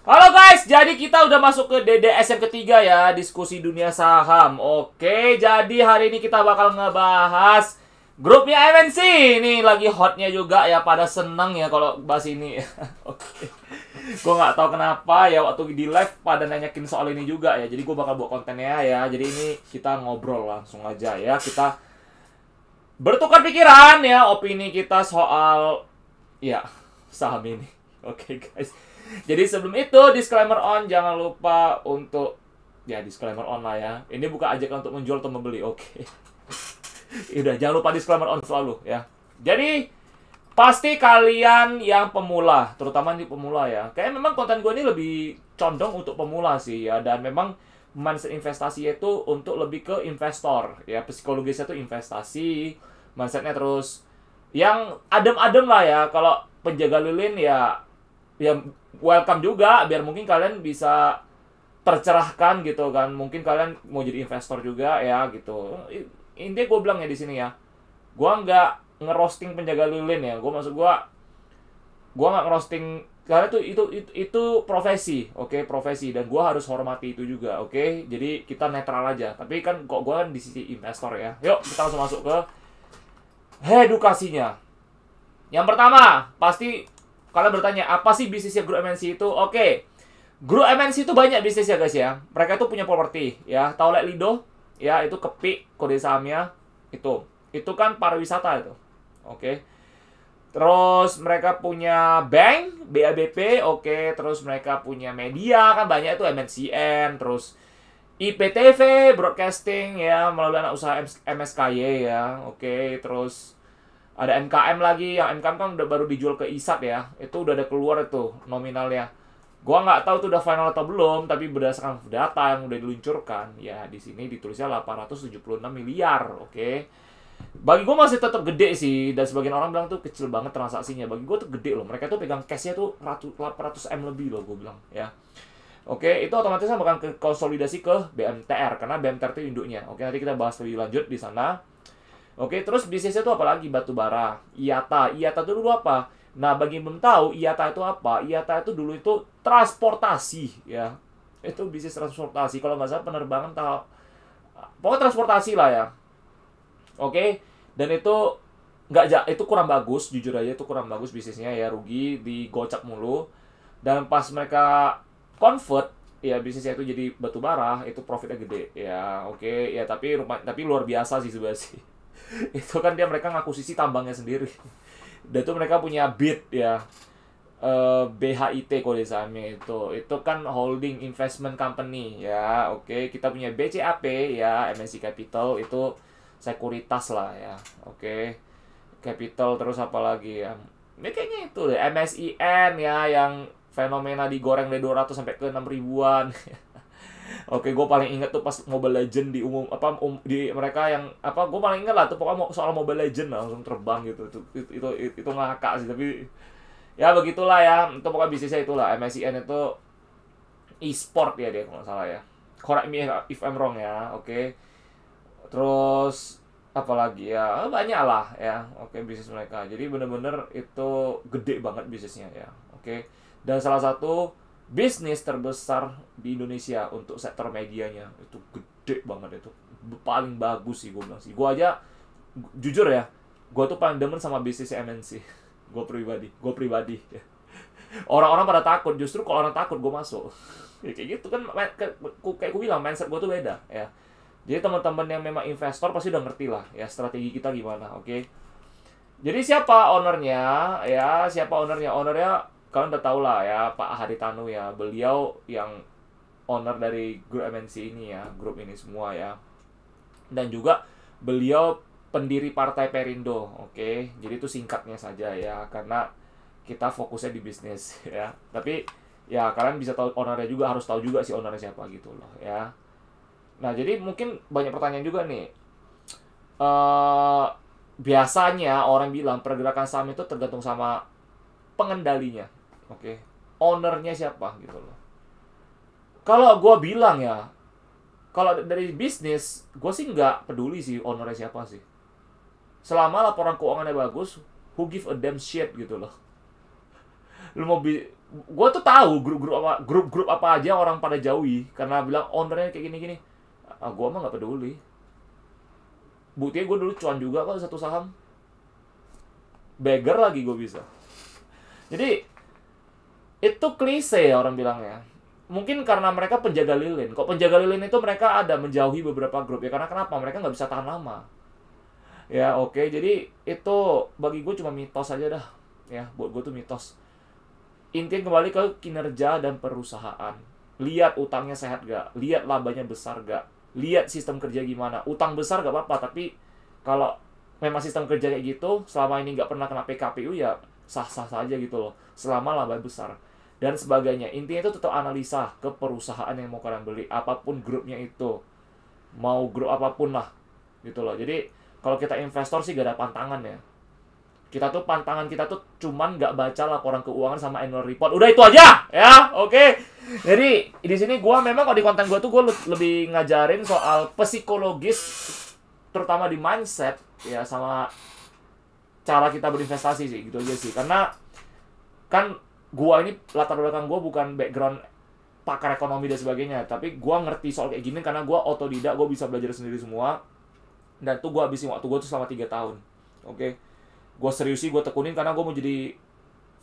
Halo guys, jadi kita udah masuk ke DDS yang ketiga ya, diskusi dunia saham. Oke, jadi hari ini kita bakal ngebahas grupnya MNC. Ini lagi hotnya juga ya, pada seneng ya kalau bahas ini. Oke, gue nggak tahu kenapa ya waktu di live pada nanyakin soal ini juga ya. Jadi gue bakal buat kontennya ya. Jadi ini kita ngobrol langsung aja ya. Kita bertukar pikiran ya, opini kita soal ya saham ini. Oke guys. Jadi sebelum itu disclaimer on, jangan lupa untuk ya disclaimer on lah ya. Ini bukan ajakan untuk menjual atau membeli, oke. Udah, jangan lupa disclaimer on selalu ya. Jadi pasti kalian yang pemula, terutama di pemula ya. Kayak memang konten gue ini lebih condong untuk pemula sih ya. Dan memang mindset investasi itu untuk lebih ke investor ya. Psikologisnya itu investasi, mindsetnya terus yang adem-adem lah ya. Kalau penjaga lilin ya welcome juga, biar mungkin kalian bisa tercerahkan gitu kan. Mungkin kalian mau jadi investor juga ya gitu. Intinya gue bilang ya di sini ya, gue nggak ngerosting penjaga lilin ya. Gue maksud gue nggak ngerosting karena itu profesi, oke, profesi, dan gue harus hormati itu juga, oke. Jadi kita netral aja. Tapi kan kok gue kan di sisi investor ya. Yuk kita langsung masuk ke edukasinya. Yang pertama pasti kalian bertanya, apa sih bisnisnya grup MNC itu? Oke. Grup MNC itu banyak bisnisnya guys ya. Mereka tuh punya properti ya. Tahu Lido? Ya, itu Kepik kode sahamnya itu. Itu kan pariwisata itu. Oke. Terus mereka punya bank, BABP, oke. Terus mereka punya media kan banyak itu, MNCN, terus IPTV, broadcasting ya, melalui anak usaha MSKY ya. Oke, terus ada MKM lagi, yang MKM kan udah baru dijual ke ISAT ya. Itu udah ada keluar itu nominalnya. Gua nggak tahu itu udah final atau belum, tapi berdasarkan data yang udah diluncurkan, ya di sini ditulisnya 876 miliar, oke. Bagi gua masih tetap gede sih, dan sebagian orang bilang tuh kecil banget transaksinya. Bagi gua tuh gede loh. Mereka tuh pegang cashnya tuh 800 M lebih loh, gua bilang ya. Oke, itu otomatis bakal ke konsolidasi ke BMTR karena BMTR itu induknya. Oke, nanti kita bahas lebih lanjut di sana. Oke, terus bisnisnya itu apa lagi? Batu bara, IATA. IATA itu dulu apa? Nah, bagi yang belum tahu, IATA itu apa? IATA itu dulu itu transportasi, ya. Itu bisnis transportasi. Kalau nggak salah penerbangan, tahu. Pokoknya transportasi lah ya. Oke, dan itu kurang bagus, jujur aja itu kurang bagus bisnisnya ya. Rugi, digocap mulu. Dan pas mereka convert, ya bisnisnya itu jadi batu bara, itu profitnya gede. Ya, oke. Ya, tapi luar biasa sih sebenarnya. Itu kan mereka ngakuisisi tambangnya sendiri. Dan itu mereka punya BIT ya, BHIT kode sahamnya itu kan holding investment company ya. Oke, kita punya BCAP ya, MNC Capital, itu sekuritas lah ya. Oke, capital, terus apa lagi ya, ini kayaknya itu deh, MSIN ya, yang fenomena digoreng dari 200 sampai ke 6 ribuan. Oke, gue paling inget tuh pas Mobile Legend di di mereka yang gue paling inget lah tuh pokoknya soal Mobile Legend lah, langsung terbang gitu. Itu ngakak sih, tapi ya begitulah ya. Itu pokoknya bisnisnya itulah. MSCN itu e-sport ya dia kalau nggak salah ya. Correct me if I'm wrong ya. Oke. Terus apalagi ya, banyak lah ya. Oke, bisnis mereka. Jadi bener-bener itu gede banget bisnisnya ya. Oke. Dan salah satu bisnis terbesar di Indonesia untuk sektor medianya, itu gede banget, itu paling bagus sih gue bilang sih. Gue aja jujur ya, gue tuh paling demen sama bisnis MNC. Gue pribadi ya. Orang-orang pada takut, justru kalau orang takut gue masuk. Ya, kayak gitu kan, kayak gue bilang mindset gue tuh beda ya. Jadi teman-teman yang memang investor pasti udah ngerti lah ya strategi kita gimana, oke. Jadi siapa ownernya ya, ownernya kalian udah tau lah ya, Pak Haritanu ya. Beliau yang owner dari grup MNC ini ya, grup ini semua ya. Dan juga beliau pendiri Partai Perindo, oke. Jadi itu singkatnya saja ya, karena kita fokusnya di bisnis ya. Tapi ya kalian bisa tahu ownernya juga, harus tahu juga sih ownernya siapa gitu loh ya. Nah, jadi mungkin banyak pertanyaan juga nih. Biasanya orang bilang pergerakan saham itu tergantung sama pengendalinya. Oke, ownernya siapa gitu loh. Kalau gue bilang ya, kalau dari bisnis, gue sih nggak peduli sih ownernya siapa sih. Selama laporan keuangannya bagus, who give a damn shit gitu loh. Gue tuh tahu grup-grup apa aja orang pada jauhi karena bilang ownernya kayak gini-gini. Gue mah nggak peduli. Buktinya gue dulu cuan juga kok satu saham. Beggar lagi gue bisa. Jadi itu klise ya orang bilangnya. Mungkin karena mereka penjaga lilin. Kok penjaga lilin itu mereka ada menjauhi beberapa grup ya, karena kenapa? Mereka nggak bisa tahan lama. Ya oke, jadi itu bagi gue cuma mitos aja dah. Ya buat gue tuh mitos. Intinya kembali ke kinerja dan perusahaan. Lihat utangnya sehat gak? Lihat labanya besar gak? Lihat sistem kerja gimana? Utang besar gak apa-apa, tapi kalau memang sistem kerja kayak gitu, selama ini nggak pernah kena PKPU ya sah-sah saja gitu loh. Selama laba besar dan sebagainya. Intinya itu tetap analisa ke perusahaan yang mau kalian beli, apapun grupnya itu, mau grup apapun lah gitu loh. Jadi kalau kita investor sih gak ada pantangan ya. Pantangan kita tuh cuman nggak baca laporan keuangan sama annual report, udah itu aja ya. Oke. Jadi di sini gue memang kalau di konten gue tuh gue lebih ngajarin soal psikologis, terutama di mindset ya, sama cara kita berinvestasi sih, gitu aja sih. Karena kan gua ini latar belakang gua bukan background pakar ekonomi dan sebagainya, tapi gua ngerti soal kayak gini karena gua otodidak, gua bisa belajar sendiri semua. Dan tuh gua habisin waktu gua tuh selama 3 tahun. Oke. Gua seriusi, gua tekunin karena gua mau jadi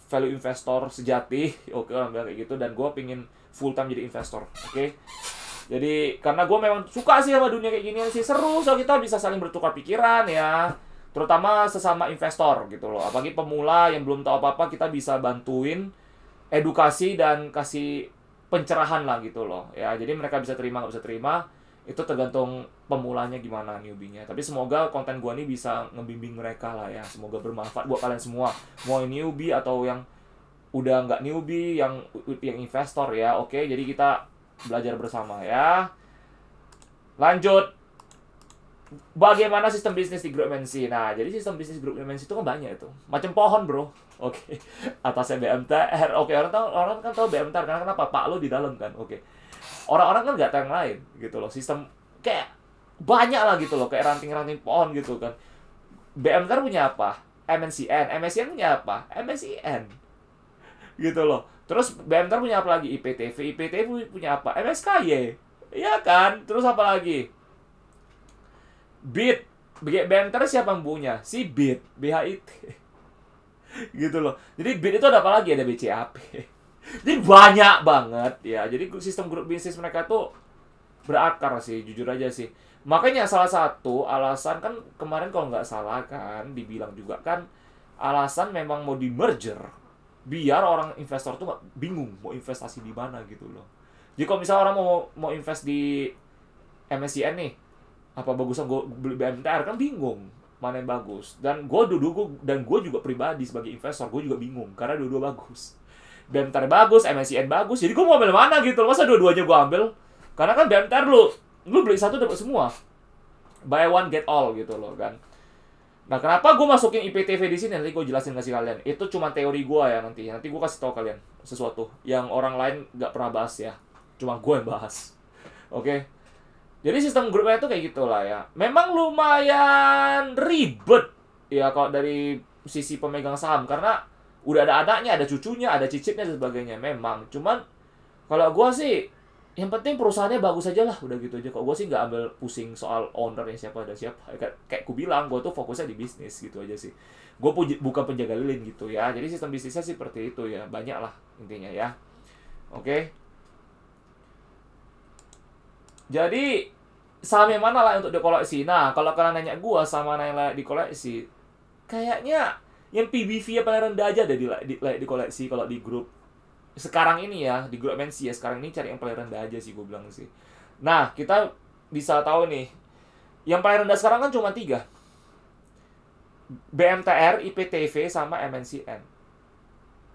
value investor sejati. Oke, orang bilang kayak gitu, dan gua pingin full time jadi investor. Oke. Jadi karena gua memang suka sih sama dunia kayak gini sih, seru, so kita bisa saling bertukar pikiran ya. Terutama sesama investor gitu loh. Apalagi pemula yang belum tahu apa-apa, kita bisa bantuin edukasi dan kasih pencerahan lah gitu loh. Ya, jadi mereka bisa terima nggak bisa terima, itu tergantung pemulanya gimana, newbie-nya. Tapi semoga konten gua nih bisa ngebimbing mereka lah ya. Semoga bermanfaat buat kalian semua. Mau yang newbie atau yang udah nggak newbie, yang investor ya. Oke, jadi kita belajar bersama ya. Lanjut. Bagaimana sistem bisnis di grup MNC? Nah, jadi sistem bisnis grup MNC itu kan banyak itu. Macam pohon, bro. Oke. Atasnya BMTR. Oke, orang kan tahu BMTR karena kenapa? Pak lo di dalam kan. Oke. Orang-orang kan nggak tahu yang lain gitu loh. Sistem kayak banyak lah gitu loh, kayak ranting-ranting pohon gitu kan. BMTR punya apa? MNCN. MNCN punya apa? MNCN. Gitu loh. Terus BMTR punya apa lagi? IPTV. IPTV punya apa? MSKY. Iya kan? Terus apa lagi? BIT. BMTR siapa yang punya? Si BIT. BHIT. Gitu loh. Jadi BIT itu ada apa lagi? Ada BCAP. Jadi banyak banget ya. Jadi sistem grup bisnis mereka tuh berakar sih, jujur aja sih. Makanya salah satu alasan kan kemarin kalau nggak salah kan dibilang juga kan, alasan memang mau di merger biar orang investor tuh nggak bingung mau investasi di mana gitu loh. Jadi kalau misalnya orang mau invest di MSCN nih, apa bagusnya gue beli BMTR, kan bingung mana yang bagus. Dan gue juga pribadi sebagai investor, gue juga bingung karena dua-dua bagus. BMTR bagus, MSCN bagus, jadi gue mau ambil mana gitu loh. Masa dua-duanya gue ambil? Karena kan BMTR lu beli satu dapat semua, buy one get all gitu loh kan. Nah, kenapa gue masukin IPTV di sini? Nanti gue jelasin kasih kalian. Itu cuma teori gue ya nanti gue kasih tahu kalian sesuatu yang orang lain nggak pernah bahas ya, cuma gue yang bahas. Oke. Jadi sistem grupnya itu kayak gitulah ya. Memang lumayan ribet ya kalau dari sisi pemegang saham, karena udah ada anaknya, ada cucunya, ada cicitnya dan sebagainya. Memang, cuman kalau gue sih yang penting perusahaannya bagus aja lah, udah gitu aja. Kok gue sih nggak ambil pusing soal ownernya siapa dan siapa. Kayak ku bilang, gue tuh fokusnya di bisnis gitu aja sih. Gue bukan penjaga lilin gitu ya. Jadi sistem bisnisnya sih seperti itu ya, banyak lah intinya ya. Oke. Jadi saham yang mana lah untuk dikoleksi? Nah, kalau kalian nanya gue sama mana yang layak dikoleksi, kayaknya yang PBV-nya paling rendah aja ada layak dikoleksi kalau di grup sekarang ini ya, di grup MNC ya, sekarang ini cari yang paling rendah aja sih gue bilang sih. Nah, kita bisa tahu nih, yang paling rendah sekarang kan cuma 3. BMTR, IPTV, sama MNCN.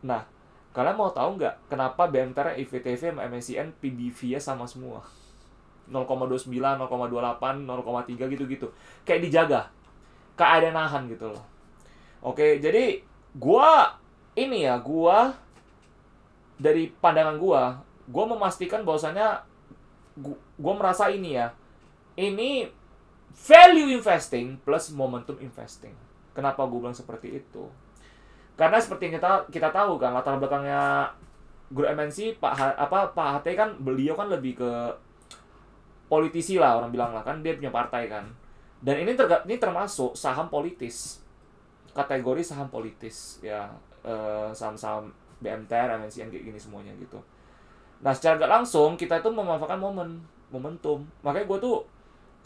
Nah, kalian mau tahu nggak kenapa BMTR, IPTV, sama MNCN PBV-nya sama semua? 0,29, 0,28, 0,3 gitu-gitu. Kayak dijaga. Kayak ada nahan gitu loh. Oke, jadi gua dari pandangan gua memastikan bahwasannya gua merasa ini value investing plus momentum investing. Kenapa gua bilang seperti itu? Karena seperti yang kita tahu kan, latar belakangnya grup MNC Pak HT kan beliau kan lebih ke politisi lah, orang bilang lah, kan dia punya partai kan. Dan ini termasuk saham politis, kategori saham politis ya, saham-saham BMTR, MNCN kayak gini semuanya gitu. Nah secara gak langsung kita itu memanfaatkan momentum. Makanya gue tuh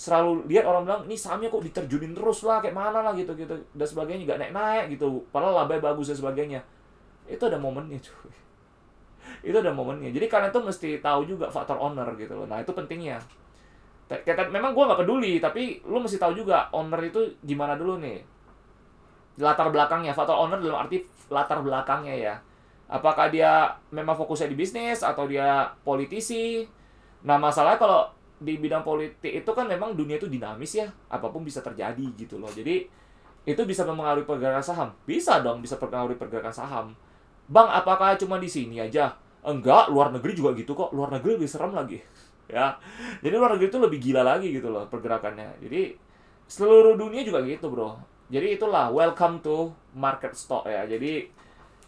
selalu lihat orang bilang ini sahamnya kok diterjunin terus lah, kayak mana lah gitu dan sebagainya, gak naik gitu, padahal labanya bagus dan sebagainya. Itu ada momennya cuy. Itu ada momennya. Jadi kalian tuh mesti tahu juga faktor owner gitu loh. Nah itu pentingnya. Memang gue nggak peduli, tapi lu mesti tahu juga owner itu gimana dulu nih, latar belakangnya. Faktor owner dalam arti latar belakangnya ya, apakah dia memang fokusnya di bisnis atau dia politisi. Nah masalahnya kalau di bidang politik itu kan memang dunia itu dinamis ya, apapun bisa terjadi gitu loh. Jadi itu bisa mempengaruhi pergerakan saham, bisa dong, bisa mempengaruhi pergerakan saham. Bang, apakah cuma di sini aja? Enggak, luar negeri juga gitu kok. Luar negeri lebih serem lagi ya. Jadi luar negeri itu lebih gila lagi gitu loh pergerakannya. Jadi seluruh dunia juga gitu bro. Jadi itulah welcome to market stock ya. Jadi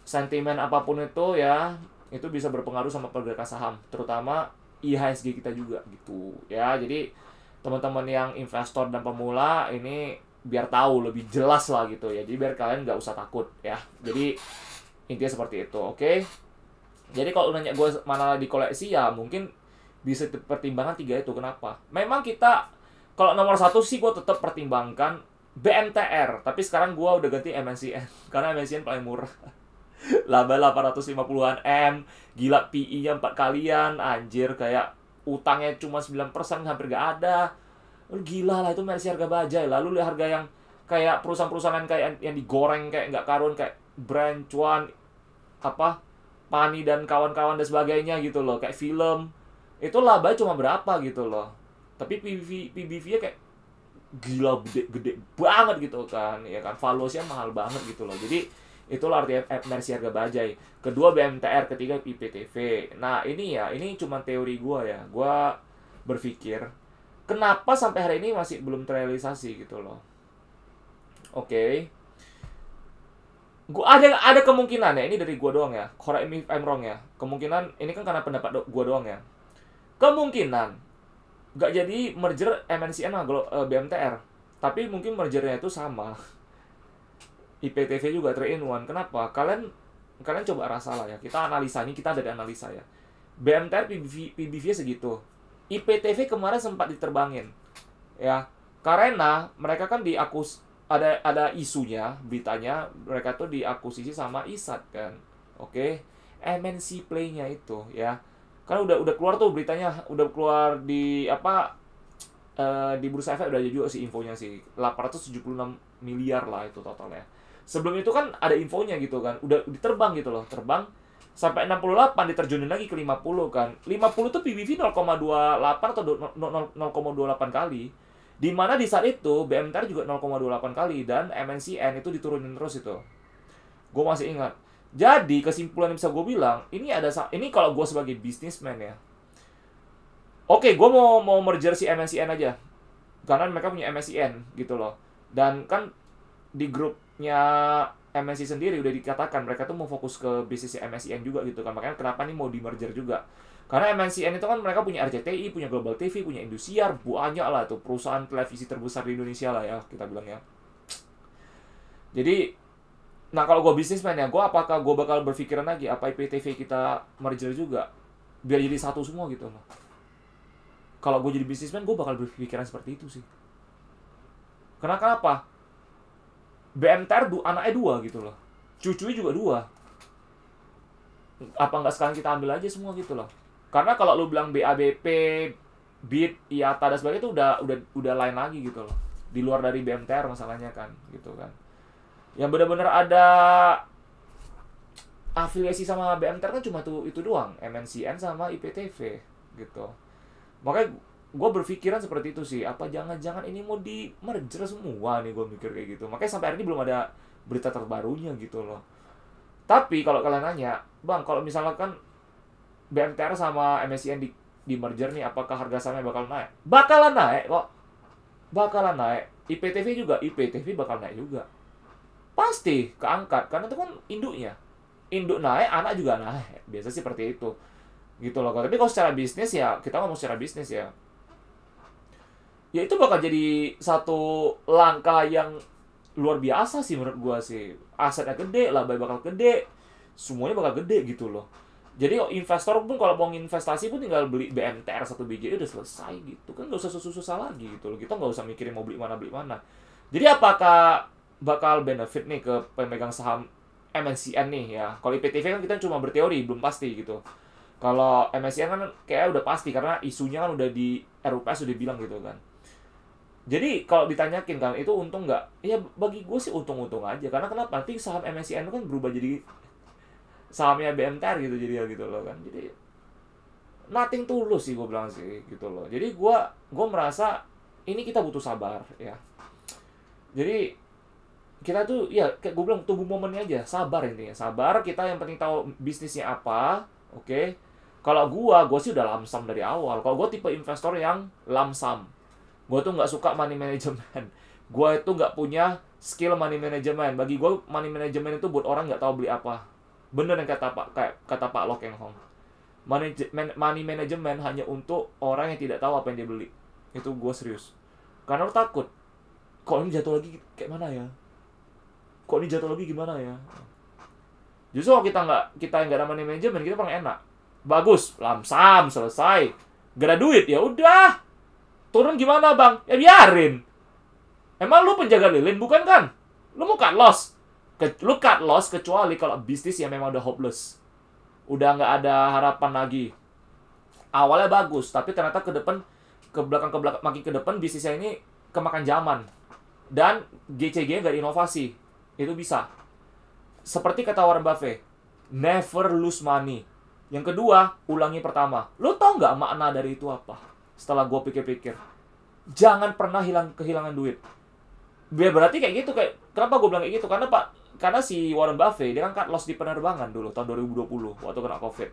sentimen apapun itu ya, itu bisa berpengaruh sama pergerakan saham, terutama IHSG kita juga gitu ya. Jadi teman-teman yang investor dan pemula ini biar tahu lebih jelas lah gitu ya. Jadi biar kalian nggak usah takut ya. Jadi intinya seperti itu, oke? Jadi kalau nanya gue mana di koleksi ya, mungkin bisa pertimbangan 3 itu. Kenapa? Memang kita kalau nomor 1 sih gue tetap pertimbangkan BMTR, tapi sekarang gue udah ganti MNCN karena MNCN paling murah. Laba 850-an M, gila PI-nya 4 kalian, anjir, kayak utangnya cuma 9%, hampir gak ada. Lu gila lah, itu masih harga bajai. Lalu lihat harga yang kayak perusahaan-perusahaan kayak yang digoreng kayak nggak karuan, kayak Brand, Cuan, Pani dan kawan-kawan dan sebagainya gitu loh, kayak film. Itu laba cuma berapa gitu loh. Tapi PBV-nya kayak gila gede banget gitu kan. Ya kan, valuasinya mahal banget gitu loh. Jadi itulah artinya emersi harga bajai. Kedua BMTR, ketiga IPTV. Nah, ini cuma teori gua ya. Gua berpikir kenapa sampai hari ini masih belum terrealisasi gitu loh. Oke. Gua ada kemungkinan ya, ini dari gua doang ya. Correct me if I'm wrong ya. Kemungkinan ini kan karena pendapat gua doang ya. Kemungkinan nggak jadi merger MNCN sama BMTR, tapi mungkin mergernya itu sama IPTV juga 3-in-1. Kenapa? Kalian coba rasa lah ya. Kita analisa, ini kita ada di analisa ya. BMTR PBV segitu. IPTV kemarin sempat diterbangin ya, karena mereka kan ada isunya, beritanya mereka tuh diakuisisi sama ISAT kan. Oke. MNC Play-nya itu ya. Kan udah keluar tuh beritanya, udah keluar di di Bursa Efek udah juga sih infonya sih. 876 miliar lah itu totalnya. Sebelum itu kan ada infonya gitu kan, udah diterbang gitu loh, terbang sampai 68, diterjunin lagi ke 50 kan. 50 tuh PBV 0,28 atau 0,28 kali. Di mana di saat itu BMTR juga 0,28 kali dan MNCN itu diturunin terus itu. Gue masih ingat. Jadi kesimpulan yang bisa gue bilang, ini kalau gue sebagai businessman ya. Oke, gue mau merger si MNCN aja. Karena mereka punya MNCN gitu loh. Dan kan di grupnya MNC sendiri udah dikatakan mereka tuh mau fokus ke bisnis MNCN juga gitu kan. Makanya kenapa nih mau di merger juga. Karena MNCN itu kan mereka punya RCTI, punya Global TV, punya Indosiar, banyak lah tuh perusahaan televisi terbesar di Indonesia lah ya, kita bilang ya. Jadi, nah kalau gue bisnismen ya, apakah gue bakal berpikiran lagi apa IPTV kita merger juga biar jadi satu semua gitu loh. Kalau gue jadi bisnismen, gue bakal berpikiran seperti itu sih. Kenapa? BMTR anaknya 2 gitu loh, cucunya juga 2. Apa nggak sekarang kita ambil aja semua gitu loh. Karena kalau lu bilang BABP, BIT, IATA dan sebagainya itu udah lain lagi gitu loh. Di luar dari BMTR masalahnya kan, gitu kan. Yang benar-benar ada afiliasi sama BMTR kan cuma itu doang, MNCN sama IPTV gitu. Makanya gue berpikiran seperti itu sih. Apa jangan-jangan ini mau di merger semua nih, gue mikir kayak gitu. Makanya sampai hari ini belum ada berita terbarunya gitu loh. Tapi kalau kalian nanya, bang, kalau misalkan BMTR sama MNCN di merger nih, apakah harga sahamnya bakal naik? Bakalan naik kok. Bakalan naik. IPTV bakal naik juga. Pasti keangkat, karena itu kan induknya. induk naik, anak juga naik. Biasa sih seperti itu. Gitu loh. Tapi kalau secara bisnis ya, kita ngomong secara bisnis ya. Ya itu bakal jadi satu langkah yang luar biasa sih menurut gua sih. Asetnya gede, laba bakal gede. Semuanya bakal gede gitu loh. Jadi investor pun kalau mau investasi pun tinggal beli BMTR 1 biji udah selesai gitu kan, nggak usah susah-susah lagi gitu loh. Kita nggak usah mikirin mau beli mana. Jadi apakah bakal benefit nih ke pemegang saham MNCN nih ya? Kalau IPTV kan kita cuma berteori, belum pasti gitu. Kalau MNCN kan kayak udah pasti karena isunya kan udah di RUPS udah bilang gitu kan. Jadi kalau ditanyakin kan itu untung nggak? Ya bagi gue sih untung-untung aja. Karena kenapa? Nanti saham MNCN itu kan berubah jadi sahamnya BMTR gitu jadi ya gitu loh kan. Jadi nothing tulus sih gue bilang sih gitu loh. Jadi gue merasa ini kita butuh sabar ya. Jadi kita tuh ya kayak gue bilang tunggu momennya aja, sabar intinya. Sabar, kita yang penting tahu bisnisnya apa, oke. Kalau gue sih udah lamsam dari awal. Kalau gue tipe investor yang lamsam. Gue tuh nggak suka money management. Gue itu nggak punya skill money management. Bagi gue money management itu buat orang nggak tahu beli apa. Bener yang kata Pak Lo Keng Hong. Money management hanya untuk orang yang tidak tahu apa yang dia beli. Itu gue serius. Karena lo takut. Kok ini jatuh lagi kayak mana ya? Kok ini jatuh lagi gimana ya? Justru kalau kita nggak ada money management, kita paling enak. Bagus, lamsam, selesai. Gak ada duit, ya udah. Turun gimana bang? Ya biarin. Emang lu penjaga lilin bukan kan? Lu mau cut loss? Lu cut loss kecuali kalau bisnis yang memang udah hopeless. Udah nggak ada harapan lagi. Awalnya bagus, tapi ternyata ke belakang, makin ke depan bisnisnya ini kemakan zaman. Dan GCG nggak inovasi. Itu bisa. Seperti kata Warren Buffett, never lose money. Yang kedua, ulangi pertama. Lu tau nggak makna dari itu apa? Setelah gue pikir-pikir. Jangan pernah kehilangan duit. Biar berarti kayak gitu. Kenapa gue bilang kayak gitu? Karena si Warren Buffett, dia kan cut loss di penerbangan dulu, tahun 2020, waktu kena COVID.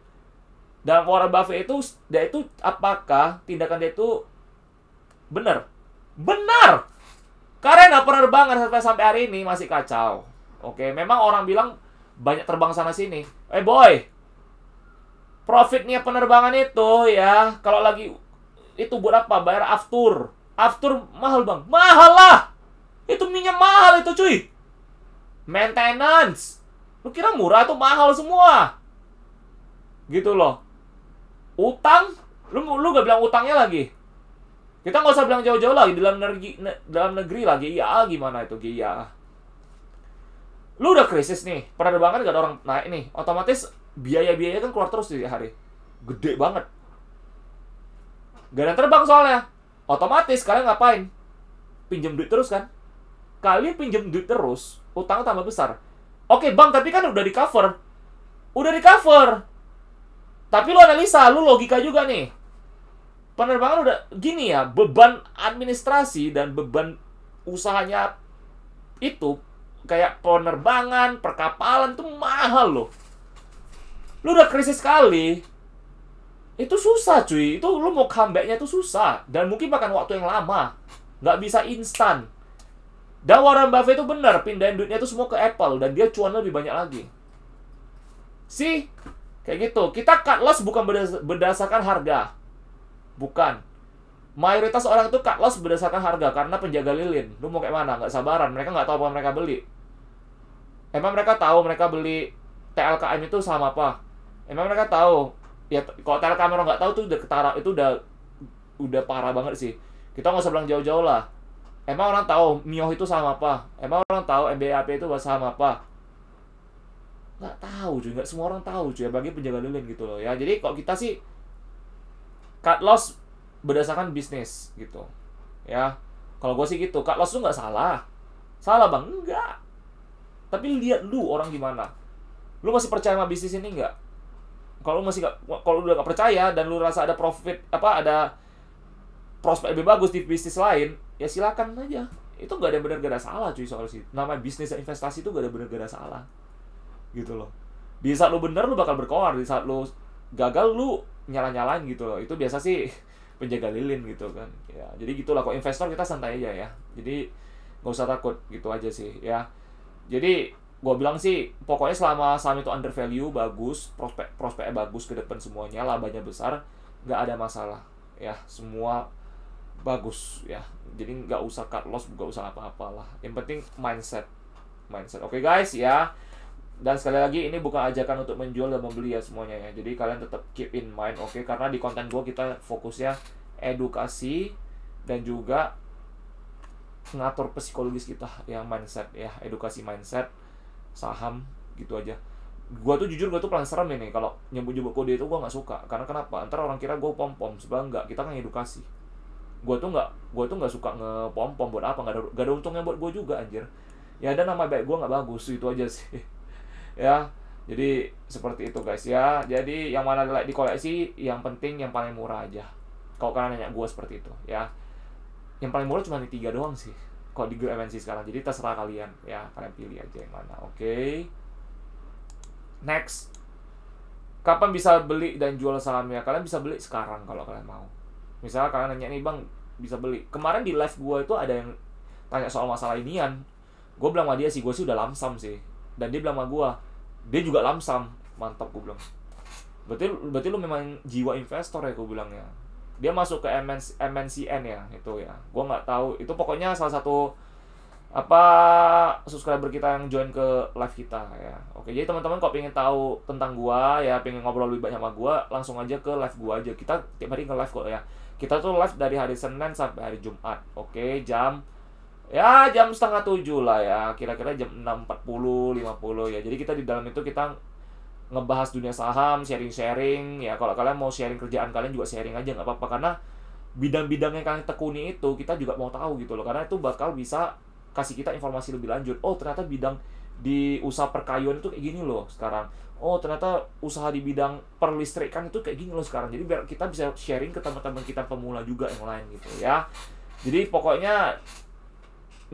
Dan Warren Buffett dia itu apakah tindakan dia itu benar? Benar! Karena penerbangan sampai hari ini masih kacau. Oke, memang orang bilang banyak terbang sana-sini. Boy, profitnya penerbangan itu ya, kalau lagi itu buat apa? Bayar aftur. Aftur mahal bang? Mahal lah! Itu minyak mahal itu cuy. Maintenance. Lu kira murah tuh mahal semua. Gitu loh. Utang, lu gak bilang utangnya lagi. Kita nggak usah bilang jauh-jauh lagi dalam negeri lagi. Ya gimana itu ya. Lu udah krisis nih, penerbangan gak ada orang naik nih. Otomatis biaya-biaya kan keluar terus di hari. Gede banget. Gak ada terbang soalnya. Otomatis kalian ngapain? Pinjem duit terus kan? Kalian pinjem duit terus, utangnya tambah besar. Oke bang, tapi kan udah di cover. Tapi lu analisa, lu logika juga nih. Penerbangan udah gini ya, beban administrasi dan beban usahanya itu kayak penerbangan, perkapalan tuh mahal loh. Lu udah krisis sekali. Itu susah cuy. Itu lu mau comeback-nya itu susah. Dan mungkin makan waktu yang lama. Nggak bisa instan. Dan Warren Buffett itu benar, pindahin duitnya itu semua ke Apple. Dan dia cuan lebih banyak lagi. Kayak gitu. Kita cut loss bukan berdasarkan harga. Bukan. Mayoritas orang itu cut loss berdasarkan harga. Karena penjaga lilin. Lu mau kayak mana? Nggak sabaran. Mereka nggak tahu apa mereka beli. Emang mereka tahu mereka beli TLKM itu sama apa? Emang mereka tahu? Ya, kalau TLKM orang nggak tahu tuh udah ketara, itu udah parah banget sih. Kita nggak usah bilang jauh-jauh lah. Emang orang tahu Mioh itu sama apa? Emang orang tahu MBAP itu sama apa? Nggak tahu cuy, nggak semua orang tahu cuy. Bagi penjaga lilin gitu loh ya. Jadi kalau kita sih cut loss berdasarkan bisnis gitu ya. Kalau gue sih gitu, cut loss tuh nggak salah. Salah bang? Enggak. Tapi lihat lu orang gimana. Lu masih percaya sama bisnis ini nggak? Kalau lu udah gak percaya dan lu rasa ada profit ada prospek lebih bagus di bisnis lain, ya silakan aja. Itu gak ada benar gak ada salah cuy soal sih. Namanya bisnis dan investasi itu gak ada benar gak ada salah. Gitu loh. Di saat lu bener lu bakal berkoar, di saat lu gagal lu nyala-nyalain gitu loh. Itu biasa sih penjaga lilin gitu kan. Ya, jadi gitulah, kok investor kita santai aja ya. Jadi gak usah takut gitu aja sih ya. Jadi gue bilang sih pokoknya selama saham itu under value bagus, prospeknya bagus ke depan semuanya, labanya besar, nggak ada masalah ya, semua bagus ya. Jadi nggak usah cut loss, nggak usah apa-apalah. Yang penting mindset. Oke guys ya. Dan sekali lagi ini bukan ajakan untuk menjual dan membeli ya semuanya ya. Jadi kalian tetap keep in mind, oke? Karena di konten gue kita fokusnya edukasi dan juga ngatur psikologis kita yang mindset ya, edukasi mindset saham gitu aja. Gua tuh jujur, gua tuh paling serem ini kalau nyebut-nyebut kode itu gua nggak suka. Karena kenapa? Ntar orang kira gua pom-pom, sebenarnya enggak, kita kan edukasi. Gua tuh nggak suka ngepom-pom, buat apa? Nggak ada untungnya buat gua juga anjir. Ya ada nama baik gua nggak bagus, itu aja sih. Ya. Jadi seperti itu guys ya. Jadi yang mana like di koleksi, yang penting yang paling murah aja. Kalau kalian nanya gua seperti itu ya. Yang paling murah cuma 3 doang sih kalau di grup MNC sekarang. Jadi terserah kalian ya, kalian pilih aja yang mana. Oke. Next. Kapan bisa beli dan jual sahamnya? Kalian bisa beli sekarang kalau kalian mau. Misalnya kalian nanya nih, "Bang, bisa beli." Kemarin di live gue itu ada yang tanya soal masalah inian. Gue bilang sama dia sih, gue sih udah lamsam sih. Dan dia bilang sama gue, dia juga lamsam. Mantap, gue bilang. Berarti lu memang jiwa investor ya, gue bilang ya. Dia masuk ke MNCN ya, itu ya. Gue nggak tahu. Itu pokoknya salah satu subscriber kita yang join ke live kita ya. Oke, jadi teman-teman kalau pengen tahu tentang gua ya, pengen ngobrol lebih banyak sama gua, langsung aja ke live gua aja. Kita tiap hari ke live kok ya. Kita tuh live dari hari Senin sampai hari Jumat. Oke, jam 6:30 lah ya. Kira-kira jam 6:40, 50 ya. Jadi kita di dalam itu kita ngebahas dunia saham, sharing-sharing ya. Kalau kalian mau sharing kerjaan kalian juga sharing aja, nggak apa-apa, karena bidang-bidang yang kalian tekuni itu kita juga mau tahu gitu loh, karena itu bakal bisa kasih kita informasi lebih lanjut. Oh, ternyata bidang di usaha perkayuan itu kayak gini loh sekarang. Oh, ternyata usaha di bidang perlistrikan itu kayak gini loh sekarang. Jadi biar kita bisa sharing ke teman-teman kita pemula juga yang lain gitu ya. Jadi pokoknya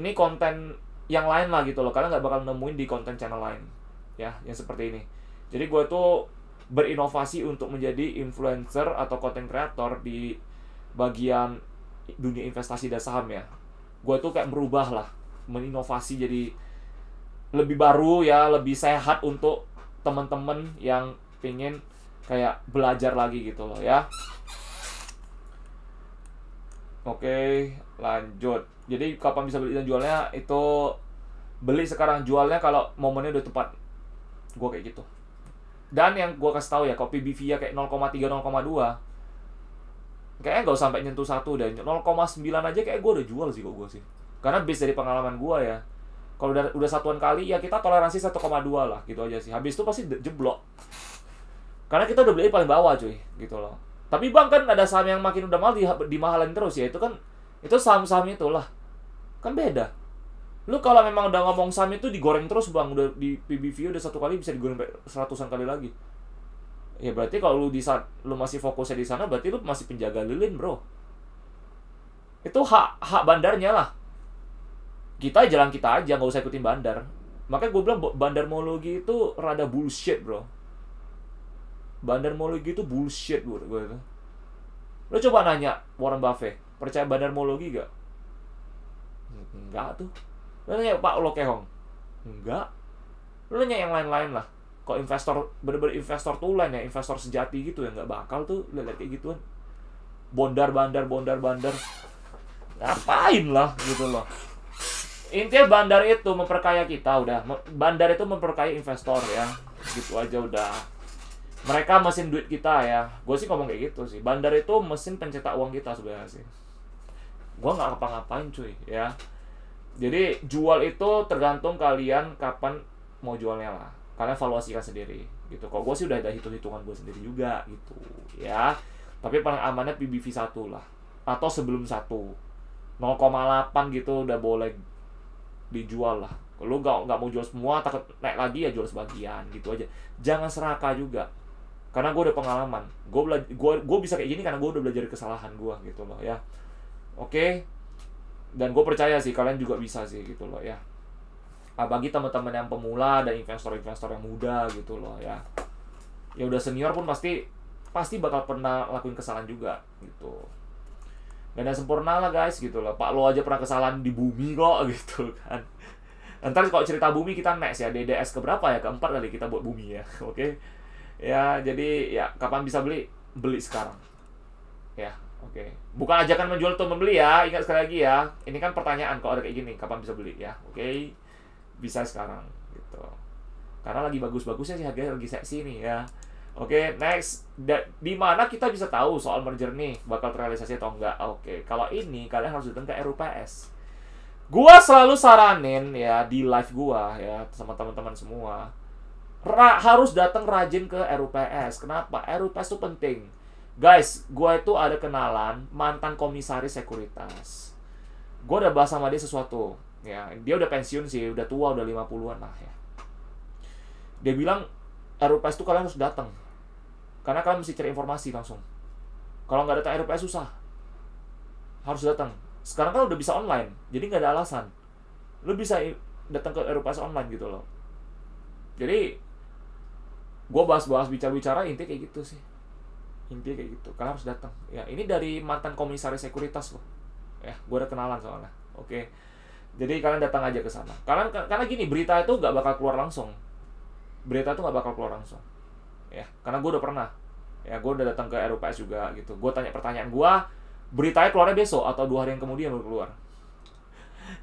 ini konten yang lain lah gitu loh, kalian nggak bakal nemuin di konten channel lain ya, yang seperti ini. Jadi gue tuh berinovasi untuk menjadi influencer atau content creator di bagian dunia investasi dan saham ya. Gue tuh kayak berubah lah, menginovasi jadi lebih baru ya, lebih sehat untuk teman-teman yang pengen kayak belajar lagi gitu loh ya. Oke, lanjut. Jadi kapan bisa beli dan jualnya? Itu beli sekarang, jualnya kalau momennya udah tepat. Gue kayak gitu. Dan yang gue kasih tahu ya, kalau PBV-nya kayak 0,3, 0,2, kayaknya nggak usah sampai nyentuh 1 deh. 0,9 aja kayak gue udah jual sih kok gue sih. Karena base dari pengalaman gue ya, kalau udah satuan kali ya kita toleransi 1,2 lah gitu aja sih. Habis itu pasti jeblok. Karena kita udah beli paling bawah cuy, gitu loh. Tapi bang, kan ada saham yang makin udah mahal dimahalin terus ya. Itu saham-saham itulah. Kan beda. Lu kalau memang udah ngomong saham itu digoreng terus bang, udah di PBV udah 1 kali bisa digoreng 100-an kali lagi. Ya berarti kalau lu di saat lu masih fokusnya di sana, berarti lu masih penjaga lilin, bro. Itu hak bandarnya lah. Kita jalan kita aja, nggak usah ikutin bandar. Makanya gue bilang bandarmologi itu rada bullshit, bro. Bandarmologi itu bullshit gue itu. Lo coba nanya Warren Buffett, percaya bandarmologi gak? Enggak tuh. Lo nanya Pak Lo Kehong? Enggak. Lo nanya yang lain-lain lah. Kok investor, bener-bener investor tulen ya, investor sejati gitu ya, nggak bakal tuh lihat kayak gituan. Bondar-bandar. Ngapain lah gitu loh. Intinya bandar itu memperkaya kita udah. Bandar itu memperkaya investor ya. Gitu aja udah. Mereka mesin duit kita ya. Gue sih ngomong kayak gitu sih. Bandar itu mesin pencetak uang kita sebenarnya sih. Gue nggak ngapa-ngapain cuy ya. Jadi jual itu tergantung kalian kapan mau jualnya lah. Kalian evaluasikan sendiri gitu. Kok gue sih udah ada hitung-hitungan gue sendiri juga gitu ya. Tapi paling amannya PBV 1 lah. Atau sebelum 1. 0,8 gitu udah boleh dijual lah. Kalau nggak mau jual semua, takut naik lagi ya jual sebagian gitu aja. Jangan serakah juga. Karena gue udah pengalaman. Gue bisa kayak gini karena gue udah belajar kesalahan gue gitu loh ya. Oke. Dan gue percaya sih kalian juga bisa sih gitu loh ya. Bagi teman-teman yang pemula dan investor-investor yang muda gitu loh ya. Ya udah senior pun pasti bakal pernah lakuin kesalahan juga gitu. Dan yang sempurna lah guys gitu loh. Pak Lo aja pernah kesalahan di bumi kok gitu kan. Ntar kalau cerita bumi kita next ya, DDS keberapa ya? Keempat kali kita buat bumi ya. Oke. Ya, jadi ya kapan bisa beli? Beli sekarang. Ya, oke. Bukan ajakan menjual atau membeli ya. Ingat sekali lagi ya. Ini kan pertanyaan kalau ada kayak gini, kapan bisa beli ya? Oke. Bisa sekarang gitu. Karena lagi bagus-bagusnya sih, harganya lagi seksi nih ya. Oke, next. Di mana kita bisa tahu soal merger nih bakal terrealisasi atau enggak? Oke, kalau ini kalian harus datang ke RUPS. Gua selalu saranin ya di live gua ya sama teman-teman semua. Harus datang rajin ke RUPS. Kenapa? RUPS itu penting. Guys, gua itu ada kenalan mantan komisaris sekuritas. Gua udah bahas sama dia sesuatu. Ya, dia udah pensiun sih, udah tua, udah 50-an lah ya. Dia bilang RUPS itu kalian harus datang. Karena kalian mesti cari informasi langsung. Kalau nggak datang RUPS susah. Harus datang. Sekarang kan udah bisa online, jadi nggak ada alasan. Lu bisa datang ke RUPS online gitu loh. Jadi, gue bahas-bahas bicara-bicara, intinya kayak gitu sih. Intinya kayak gitu, kalian harus datang. Ya, ini dari mantan komisaris sekuritas loh. Ya, gue udah kenalan soalnya. Oke. Jadi kalian datang aja ke sana. Karena gini, berita itu nggak bakal keluar langsung. Berita itu nggak bakal keluar langsung. Ya, karena gue udah pernah. Ya, gue udah datang ke RUPS juga gitu. Gue tanya pertanyaan gue, beritanya keluarnya besok atau 2 hari yang kemudian baru keluar.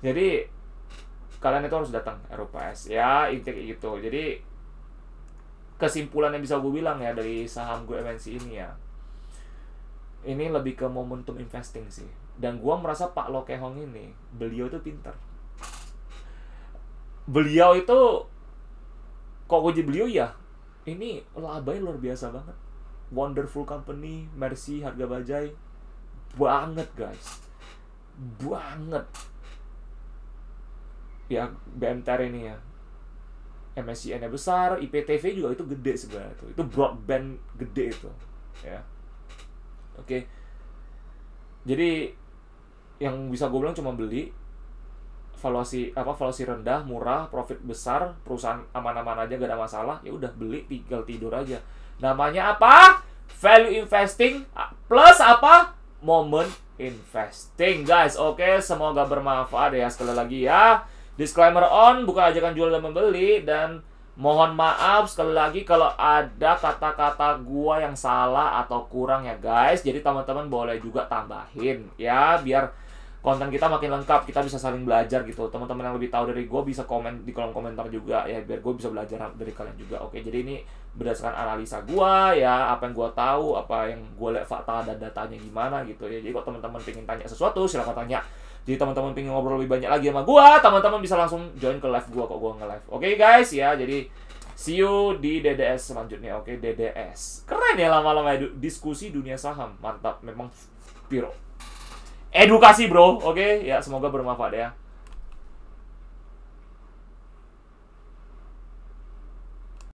Jadi kalian itu harus datang RUPS ya, intinya kayak gitu. Jadi kesimpulan yang bisa gue bilang ya dari saham Grup MNC ini ya, ini lebih ke momentum investing sih. Dan gue merasa Pak Loh Keng Hong ini, beliau itu pintar. Beliau itu kok gue jadi beliau ya, ini labanya luar biasa banget. Wonderful company, Mercy, harga bajai banget guys, banget ya. BMTR ini ya, MSCI-nya besar, IPTV juga itu gede sebenarnya, itu broadband gede itu ya. Oke. Jadi yang bisa gue bilang cuma beli, valuasi rendah, murah, profit besar, perusahaan aman-aman aja, gak ada masalah, ya udah beli, tinggal tidur aja. Namanya apa? Value investing plus apa? Moment investing guys. Oke, semoga bermanfaat ya. Sekali lagi ya, disclaimer on, bukan ajakan jual dan membeli. Dan mohon maaf sekali lagi kalau ada kata-kata gua yang salah atau kurang ya guys. Jadi teman-teman boleh juga tambahin ya, biar konten kita makin lengkap, kita bisa saling belajar gitu. Teman-teman yang lebih tahu dari gue bisa komen di kolom komentar juga ya, biar gue bisa belajar dari kalian juga. Oke, jadi ini berdasarkan analisa gue ya, apa yang gue tahu, apa yang gue lihat fakta dan datanya gimana gitu ya. Jadi kalau teman-teman pengen tanya sesuatu, silahkan tanya. Jadi teman-teman pengen ngobrol lebih banyak lagi sama gue, teman-teman bisa langsung join ke live gue kok gue nge-live. Oke guys ya, jadi see you di DDS selanjutnya. Oke, DDS. Keren ya lama-lama diskusi dunia saham. Mantap, memang piro. Edukasi bro, oke ya, semoga bermanfaat ya.